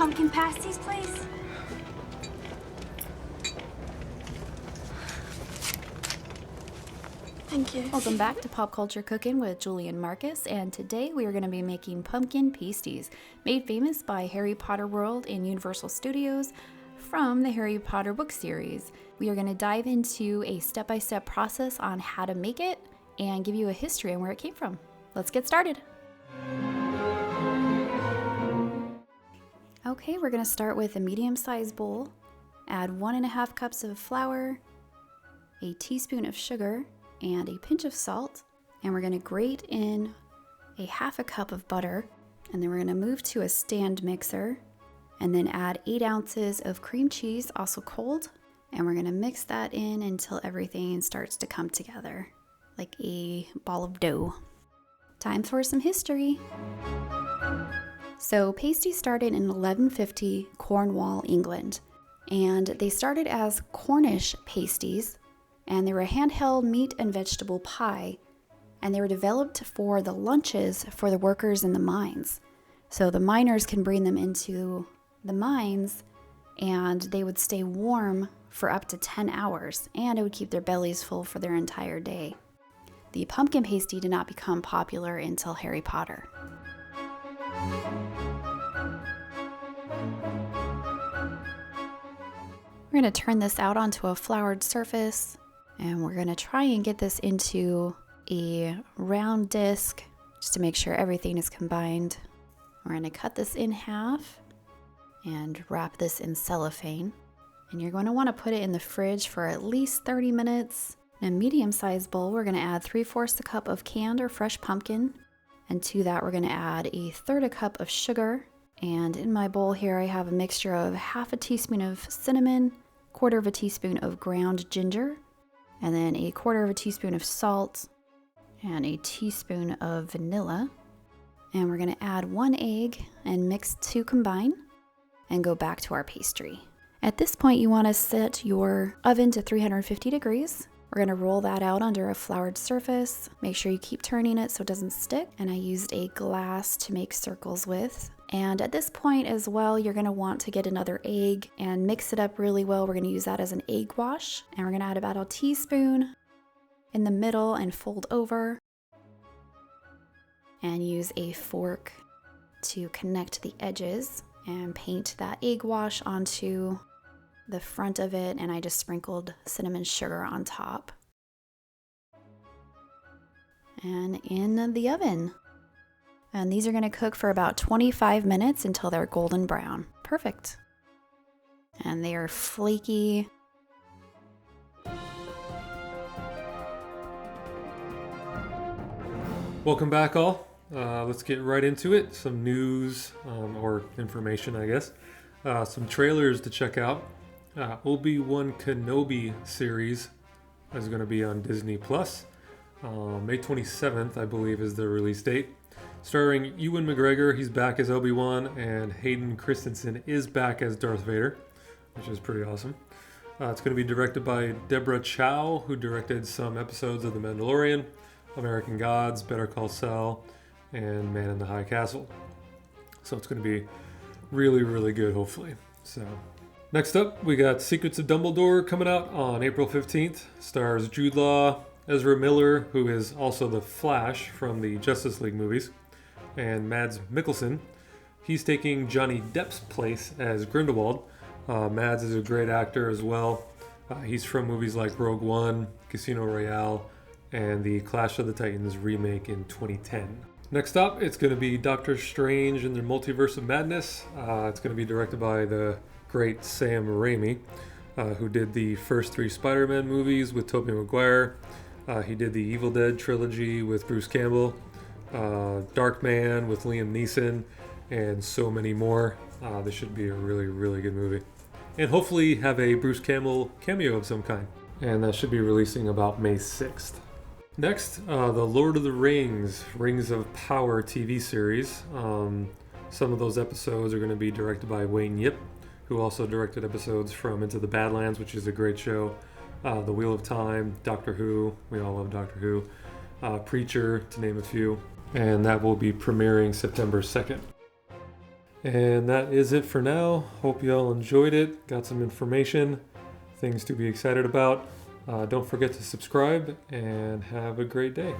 pumpkin pasties, please? Thank you. Welcome back to Pop Culture Cooking with Julie and Marcus, and today we are going to be making pumpkin pasties, made famous by Harry Potter World and Universal Studios from the Harry Potter book series. We are going to dive into a step-by-step process on how to make it and give you a history on where it came from. Let's get started. Okay, we're going to start with a medium-sized bowl. Add 1.5 cups of flour, a teaspoon of sugar, and a pinch of salt, and we're going to grate in a 1/2 cup of butter, and then we're going to move to a stand mixer and then add 8 ounces of cream cheese, also cold, and we're going to mix that in until everything starts to come together like a ball of dough. Time for some history. So pasties started in 1150 Cornwall, England, and they started as Cornish pasties, and they were a handheld meat and vegetable pie, and they were developed for the lunches for the workers in the mines. So the miners can bring them into the mines, and they would stay warm for up to 10 hours, and it would keep their bellies full for their entire day. The pumpkin pasty did not become popular until Harry Potter. We're going to turn this out onto a floured surface, and we're going to try and get this into a round disc just to make sure everything is combined. We're going to cut this in half and wrap this in cellophane. And you're going to want to put it in the fridge for at least 30 minutes. In a medium-sized bowl, we're going to add 3/4 cup of canned or fresh pumpkin. And to that, we're going to add 1/3 cup of sugar. And in my bowl here, I have a mixture of 1/2 teaspoon of cinnamon, 1/4 teaspoon of ground ginger, and then 1/4 teaspoon of salt, and a teaspoon of vanilla. And we're going to add 1 egg and mix to combine and go back to our pastry. At this point, you want to set your oven to 350 degrees. We're going to roll that out under a floured surface. Make sure you keep turning it so it doesn't stick. And I used a glass to make circles with. And at this point as well, you're going to want to get another egg and mix it up really well. We're going to use that as an egg wash. And we're going to add about a teaspoon in the middle and fold over. And use a fork to connect the edges and paint that egg wash onto the front of it. And I just sprinkled cinnamon sugar on top. And in the oven. And these are going to cook for about 25 minutes until they're golden brown. Perfect. And they are flaky. Welcome back, all. Let's get right into it. Some news or information, I guess. Some trailers to check out. Obi-Wan Kenobi series is going to be on Disney Plus. May 27th, I believe, is the release date. Starring Ewan McGregor, he's back as Obi-Wan, and Hayden Christensen is back as Darth Vader, which is pretty awesome. It's going to be directed by Deborah Chow, who directed some episodes of The Mandalorian, American Gods, Better Call Saul, and Man in the High Castle. So it's going to be really, really good, hopefully. So next up, we got Secrets of Dumbledore coming out on April 15th. Stars Jude Law, Ezra Miller, who is also the Flash from the Justice League movies, and Mads Mikkelsen. He's taking Johnny Depp's place as Grindelwald. Mads is a great actor as well. He's from movies like Rogue One, Casino Royale, and the Clash of the Titans remake in 2010. Next up, it's going to be Doctor Strange and the Multiverse of Madness. It's going to be directed by the great Sam Raimi, who did the first 3 Spider-Man movies with Tobey Maguire. He did the Evil Dead trilogy with Bruce Campbell, Darkman with Liam Neeson, and so many more. This should be a really, really good movie. And hopefully have a Bruce Campbell cameo of some kind. And that should be releasing about May 6th. Next, the Lord of the Rings, Rings of Power TV series. Some of those episodes are going to be directed by Wayne Yip, who also directed episodes from Into the Badlands, which is a great show. The Wheel of Time, Doctor Who, we all love Doctor Who, Preacher, to name a few, and that will be premiering September 2nd. And that is it for now. Hope you all enjoyed it. Got some information, things to be excited about. Don't forget to subscribe and have a great day.